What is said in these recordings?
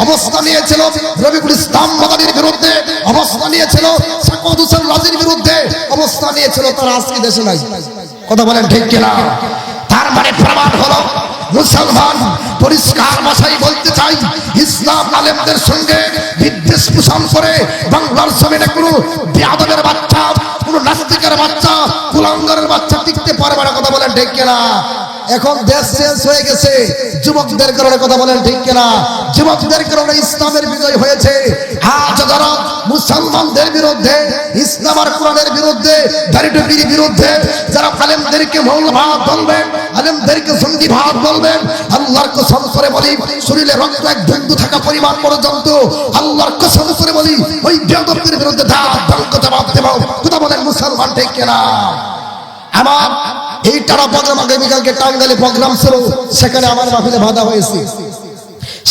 অবস্থান নিয়েছিল রবিউল ইসলাম মাদানির বিরুদ্ধে, অবস্থান নিয়েছিল সাকাওয়াত হোসেন রাজির বিরুদ্ধে, অবস্থান নিয়েছিল, তারা আজকে দেশে নাই। কথা বলেন ঠিক কিনা? তার মানে প্রমাণ হলো মুসলমান পরিষ্কার ভাষায় বলতে চাই, ইসলাম আলেমদের সঙ্গে বিদ্বেষ পোষণ করে বাংলার জমিনে কোনো বেয়াদবের বাচ্চা, কোনো নাস্তিকের বাচ্চা, কুলাঙ্গারের বাচ্চা টিকতে পারবে না। কথা বলেন ঠিক কিনা? এখন দেশ চেঞ্জ হয়ে গেছে যুবকদের কারণে। কথা বলেন ঠিক কিনা? যুবকদের কারণে ইসলামের বিজয় হয়েছে। আজ যারা মুসলমানদের বিরুদ্ধে, ইসলাম আর কোরআনের বিরুদ্ধে, দাড়িটুপির বিরুদ্ধে যারা আলেমদেরকে মৌলবাদ বলবেন, আলেমদেরকে জঙ্গিবাদ বলবেন, আল্লাহর কসম করে বলি শরীরে রক্ত এক বিন্দু থাকা পরিমাণ পর্যন্ত আল্লাহর কসম করে বলি ওই বেয়াদবদের বিরুদ্ধে জবাব দেব। কথা বলেন মুসলমান ঠিক কিনা? আমার এই টানা প্রোগ্রাম আগামীকালকে টাঙ্গাইলে প্রোগ্রাম ছিল, সেখানে আমার মাহফিলে বাধা হয়েছে।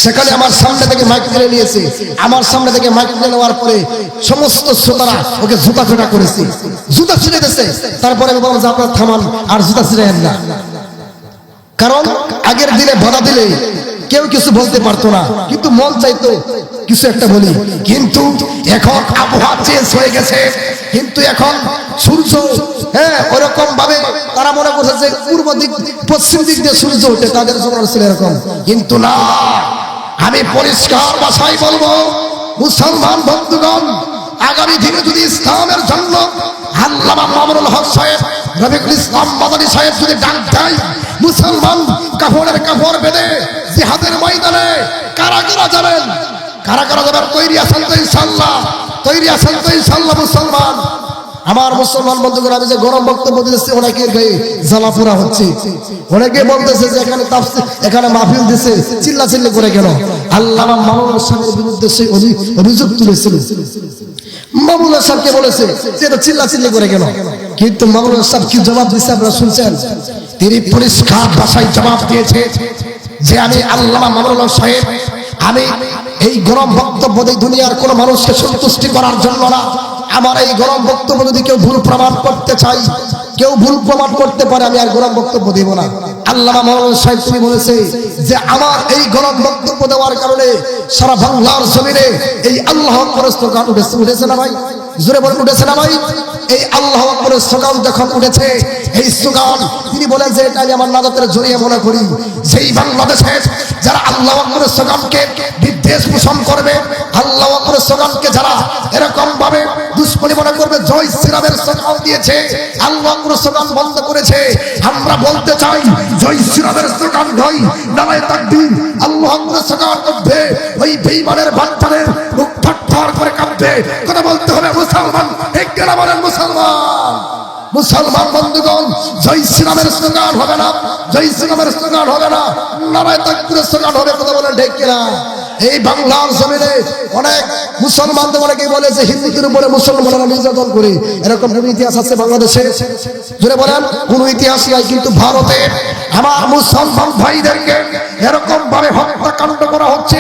সেখানে আমার সামনে থেকে মাইক তুলে নিয়েছে, আমার সামনে থেকে মাইক তুলে নেওয়ার পরে সমস্ত শ্রোতারা ওকে জুতা ফেটা করেছে, জুতা ছিঁড়ে দিয়েছে। তারপরে আমি বললাম যে আপনারা থামান, আর জুতা ছিঁড়েন না। কারণ আগের দিনে বাধা দিলে কেউ কিছু বলতে পারতো না, কিন্তু মন চাইতো কিছু একটা বলি। কিন্তু এখন আবহাওয়া চেঞ্জ হয়ে গেছে, কিন্তু এখন সূর্য ওরকম ভাবে তারা মনে করছে যে পূর্ব দিক পশ্চিম দিক দিয়ে সূর্য ওঠে, তাদের জন্য ছিল এরকম। কিন্তু না, আমি পরিষ্কার ভাষায় বলবো মুসলমান বন্ধুগণ, আগামী দিনে যদি ইসলামের জন্য আল্লামা মামুনুল হক সাহেব, রবিউল ইসলাম মাদানী সাহেব যদি ডাক দেয়, মুসলমান কাফনের কাপড় বেঁধে জিহাদের ময়দানে কারা কারা যাবেন, কারা কারা যাবেন? তৈরি আছেন তো ইনশাআল্লাহ? তৈরি আছেন তো ইনশাআল্লাহ মুসলমান? আমার মুসলমান বন্ধুগণ, আমি যে গরম বক্তব্য দিতেছি অনেকের গায়ে জ্বালা পোড়া হচ্ছে। অনেকে বলতেছে যে এখানে তাফসীর, এখানে মাহফিল দিছে, চিল্লা চিল্লি করে কেন? আল্লামা মামুনুল সাহেবের বিরুদ্ধে সেই অভিযোগ তুলেছিল। মামুনুল সাহেবকে বলেছে যে এটা চিল্লা চিল্লি করে কেন? কিন্তু মামুনুল সাহেব কি জবাব দিয়েছে আপনারা শুনছেন? তিনি পরিষ্কার ভাষায় জবাব দিয়েছে যে আমি আল্লামা মামুনুল সাহেব, আমি এই গরম বক্তব্য দিয়ে দুনিয়ার কোন মানুষকে সন্তুষ্টি করার জন্য না। আমার এই গরম বক্তব্য যদি কেউ ভুল প্রমাণ করতে চাই, কেউ ভুল প্রমাণ করতে পারে, আমি আর গরম বক্তব্য দেব না। আল্লামা মাওলানা সাহেব তুমি বলেছে যে আমার এই গরম বক্তব্য দেওয়ার কারণে সারা বাংলার জমিনে এই আল্লাহু আকবার স্লোগান উঠেছে না ভাই? জোরে বলে উঠেছে না ভাই? এই আল্লাহু আকবার স্লোগান যখন উঠেছে, এই স্লোগান তিনি বলেন যে এটা আমি আমার নাজাতের জড়িয়ে মনে করি। সেই বাংলাদেশে যারা আল্লাহু আকবার স্লোগানকে বিদ্বেষ পোষণ করবে, আল্লাহু আকবার স্লোগানকে যারা এরকম ভাবে দুশ্মনী মনে করবে, জয় শ্রীরামের স্লোগান দিয়েছে, আল্লাহু আকবার স্লোগান বন্ধ করেছে, আমরা বলতে চাই জয় শ্রীরামের স্লোগান নয়, নারায়ে তাকবীর আল্লাহু আকবার স্লোগান উঠবে, ওই বেঈমানের বাচ্চাদের মুখ থরথর করে কাঁপবে। কথা বলতে হবে মুসলমান, ঠিক কিনা বলেন মুসলমান? মুসলমান বন্ধুগণ, জয় শ্রীরামের স্লোগান হবে না, জয় শ্রীরামের স্লোগান হবে না, নারায়ে তাকবীরের স্লোগান হবে। কথা বলেন ঠিক কিনা? এই বাংলার জমিনে অনেক মুসলমানদের অনেকেই বলে যে হিন্দুদের উপরে মুসলমানরা নির্যাতন করে, এরকম কোন ইতিহাস আছে বাংলাদেশে? জোরে বলেন, কোন ইতিহাস নাই। কিন্তু ভারতে আমার মুসলমান ভাইদেরকে এরকম ভাবে হত্যাকাণ্ড করা হচ্ছে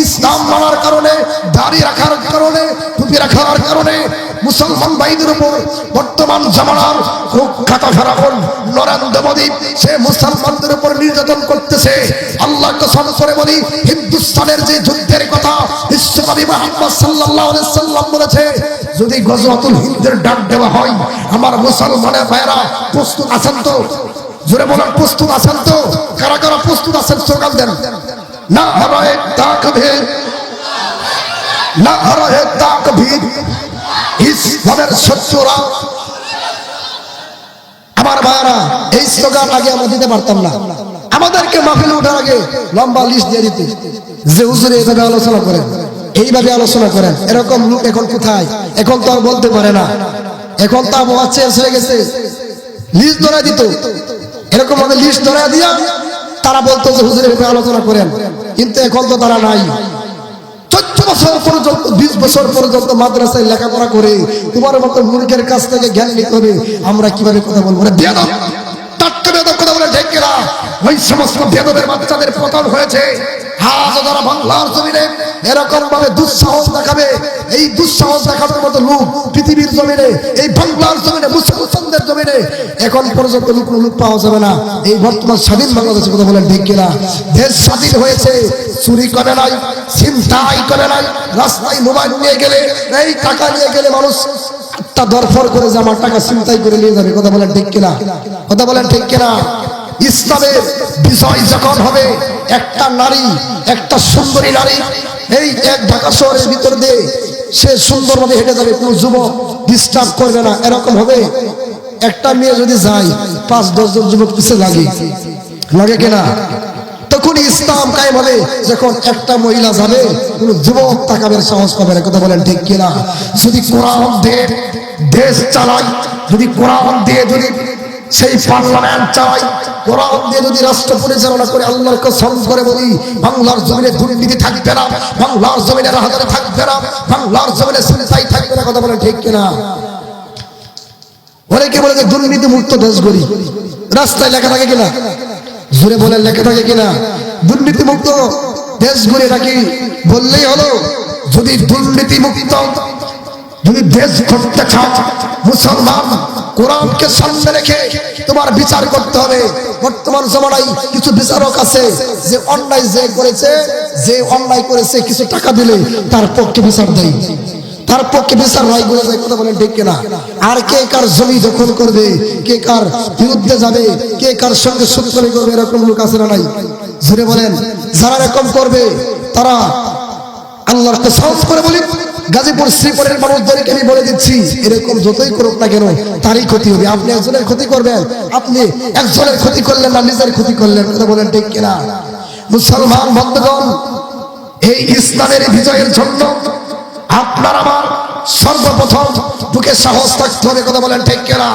ইসলাম মানার কারণে, দাড়ি রাখার কারণে, টুপি রাখার কারণে। মুসলমান ভাইদের উপর বর্তমান জামানার কুখ্যাত ফেরাউন নরেন্দ্র মোদী সে মুসলমানদের উপর নির্যাতন করতেছে। আল্লাহ কসম করে বলি, হিন্দুস্তানের যে যুদ্ধের কথা বিশ্বনবী মুহাম্মদ সাল্লাল্লাহু আলাইহি সাল্লাম বলেছে, যদি গজওয়াতুল হিন্দের ডাক দেওয়া হয়, আমার মুসলমানের ভাইরা প্রস্তুত আছেন তো? জোরে বলেন, প্রস্তুত আছেন তো? কারা কারা প্রস্তুত আছেন স্লোগান দেন। নারায়ে তাকবীর, নারায়ে তাকবীর। ইসলামের শত্রুরা, আমার ভাইরা, এই স্লোগান আগে আমরা দিতে পারতাম না। আমাদেরকে মাহফিলে ওঠার আগে লম্বা লিস্ট দিয়ে দিতে যে হুজুর এইভাবে আলোচনা করেন, এইভাবে আলোচনা করেন। এরকম লোক এখন কোথায়? এখন তো আর বলতে পারে না, এখন তো আবহাওয়া চেঞ্জ হয়ে গেছে। লিস্ট ধরে দিত, এরকম ভাবে লিস্ট ধরে দিয়া তারা বলতো যে হুজুর এইভাবে আলোচনা করেন, কিন্তু এখন তো তারা নাই। 14 বছর পর্যন্ত, 20 বছর পর্যন্ত মাদ্রাসায় লেখাপড়া করে তোমার মতো মূর্খের কাছ থেকে জ্ঞান নিতে হবে আমরা কিভাবে কথা বলবো। বেয়াদব, টাটকা বেয়াদব কথা বলে ঠিক কিনা? ওই সমস্ত বেয়াদবের বাচ্চাদের পতন হয়েছে। আজ যারা বাংলার জমিনে এরকম ভাবে দুঃসাহস দেখাবে, এই দুঃসাহস দেখানোর মতো লোক পৃথিবীর জমিনে, এই বাংলার জমিনে, মুসলমানদের জমিনে এখন পর্যন্ত লোক পাওয়া যাবে না। এই বর্তমান স্বাধীন বাংলাদেশের কথা বলেন ঠিক কিনা? দেশ স্বাধীন হয়েছে, চুরি করে নাই, ছিনতাই করে নাই, রাস্তায় মোবাইল নিয়ে গেলে, এই টাকা নিয়ে গেলে মানুষ একটা দরফর করে যে আমার টাকা ছিনতাই করে নিয়ে যাবে। কথা বলেন ঠিক কিনা? কথা বলেন ঠিক কিনা? ইসলামের বিজয় যখন হবে, একটা নারী, একটা সুন্দরী নারী এই এক ঢাকা শহরের ভিতর দিয়ে সে সুন্দরভাবে হেঁটে যাবে, কোনো যুবক ডিস্টার্ব করবে না, এরকম হবে। একটা মেয়ে যদি যায় 5-10 জন যুবক পিছিয়ে লাগে কিনা? তখন ইসলাম কায়েম হবে। যখন একটা মহিলা যাবে, কোন যুবক তাকাবের সাহস পাবে না। কথা বলেন ঠিক কিনা? যদি কোরআন দিয়ে দেশ চালাই, যদি কোরআন দিয়ে যদি সেই পার্লামেন্ট চালাই, কোরআন দিয়ে যদি রাষ্ট্র পরিচালনা করে, আল্লাহর কসম করে বলি, বাংলার জমিনে দুর্নীতি থাকবে না, বাংলার জমিনে রাহাজানি থাকবে না, বাংলার জমিনে ছিনতাই থাকবে না। কথা বলেন ঠিক কিনা? অনেকে বলে যে দুর্নীতি মুক্ত দেশ গড়ি, রাস্তায় লেখা থাকে কিনা? জোরে বলেন লেখা থাকে কিনা? দুর্নীতি মুক্ত দেশ গড়ি নাকি বললেই হলো? যদি দুর্নীতি মুক্ত যদি দেশ করতে চাও, মুসলমান কোরআনকে সামনে রেখে তোমার বিচার করতে হবে। বর্তমান জমানায় কিছু বিচারক আছে যে অন্যায় যে করেছে, যে অন্যায় করেছে কিছু টাকা দিলে তার পক্ষে বিচার দেয়, তার পক্ষে বিচার হয় বলে যায়। কথা বলেন ঠিক কিনা? আর কে কার জমি দখল করবে, কে কার বিরুদ্ধে যাবে, কে কার সঙ্গে শত্রুতা করবে, এরকম লোক আছে না নাই? জোরে বলেন। যারা এরকম করবে তারা আল্লাহর কসম করে বলি, গাজীপুর শ্রীপুরের মানুষদেরকে আমি বলে দিচ্ছি, এরকম যতই করুক না কেন তারই ক্ষতি হবে। আপনি একজনের ক্ষতি করবেন, আপনি একজনের ক্ষতি করলেন না, নিজের ক্ষতি করলেন। কথা বলেন ঠিক কিনা? মুসলমান বন্ধুগণ, এই ইসলামের বিজয়ের জন্য আপনার আমার সর্বপ্রথম বুকে সাহস থাকতে হবে। কথা বলেন ঠিক কিনা?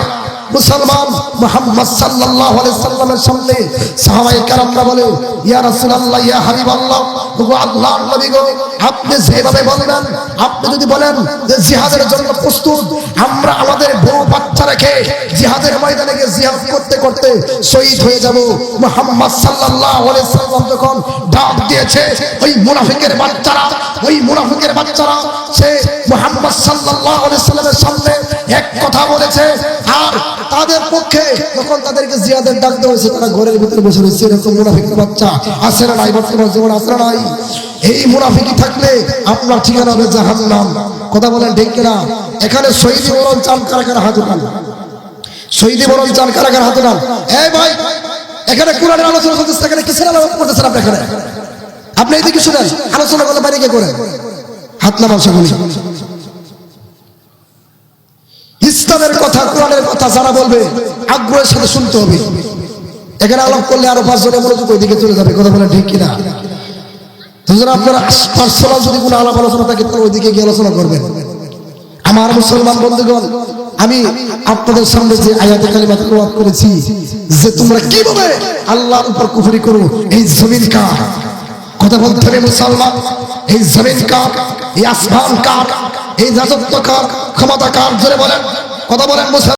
মুসলমান মুহাম্মদ সাল্লাল্লাহু আলাইহি সাল্লামের সামনে সাহাবায়ে কেরামরা বলে, ইয়া রাসূলুল্লাহ, ইয়া হাবিবাল্লাহ, ওগো আল্লাহর নবী গো, আপনি যেভাবে বলবেন, আপনি যদি বলেন যে জিহাদের জন্য প্রস্তুত, আমরা আমাদের বউ বাচ্চা রেখে জিহাদের ময়দানে গিয়ে জিহাদ করতে করতে শহীদ হয়ে যাব। মুহাম্মদ সাল্লাল্লাহু আলাইহি সাল্লাম যখন ডাক দিয়েছে, ওই মুনাফিকের বাচ্চারা সে মুহাম্মদ সাল্লাল্লাহু আলাইহি সাল্লামের সামনে এক কথা বলেছে, আর তাদের পক্ষে যখন তাদেরকে জিহাদের ডাক দেওয়া হয়েছে, তারা ঘরের ভিতরে বসে রয়েছে। এরকম মুনাফিকের বাচ্চা আছে না নাই? বর্তমান জীবনে আছে না নাই? এই মুনাফিকি থাকলে আপনার ঠিকানা হবে জাহান্নাম। কথা বলেন ঠিক কিনা? এখানে শহীদ বরণ চান কারাগার হাত উঠান, শহীদ বরণ চান কারাগার হাত উঠান। এই ভাই, এখানে কোরআনের আলোচনা চলতেছে, এখানে কিসের আলোচনা করতেছেন আপনি? এখানে আপনি এইদিকে শুনেন, আলোচনা করলে বাইরে কে করেন? হাত নামান সকলে। ইসলামের কথা, কোরআনের কথা যারা বলবে আগ্রহের সাথে শুনতে হবে। এখানে আলাপ করলে আরো 5 জনের মনোযোগ ওইদিকে চলে যাবে। কথা বলেন ঠিক কিনা? আপনারা পার্সোনাল যদি কোনো আলাপ আলোচনা থাকে তাহলে ওইদিকে গিয়ে আলোচনা করবেন। আমার মুসলমান বন্ধুগণ, আমি আপনাদের সামনে যে আয়াতে কালিমা তেলাওয়াত করেছি, যে তোমরা কিভাবে আল্লাহর উপর কুফরি করো, এই জমিন কার? কথা বলতে হবে মুসলমান, এই জমিন কার, এই আসমান কার, এই রাজত্ব কার, ক্ষমতা কার? জোরে বলেন, কথা বলেন মুসলমান।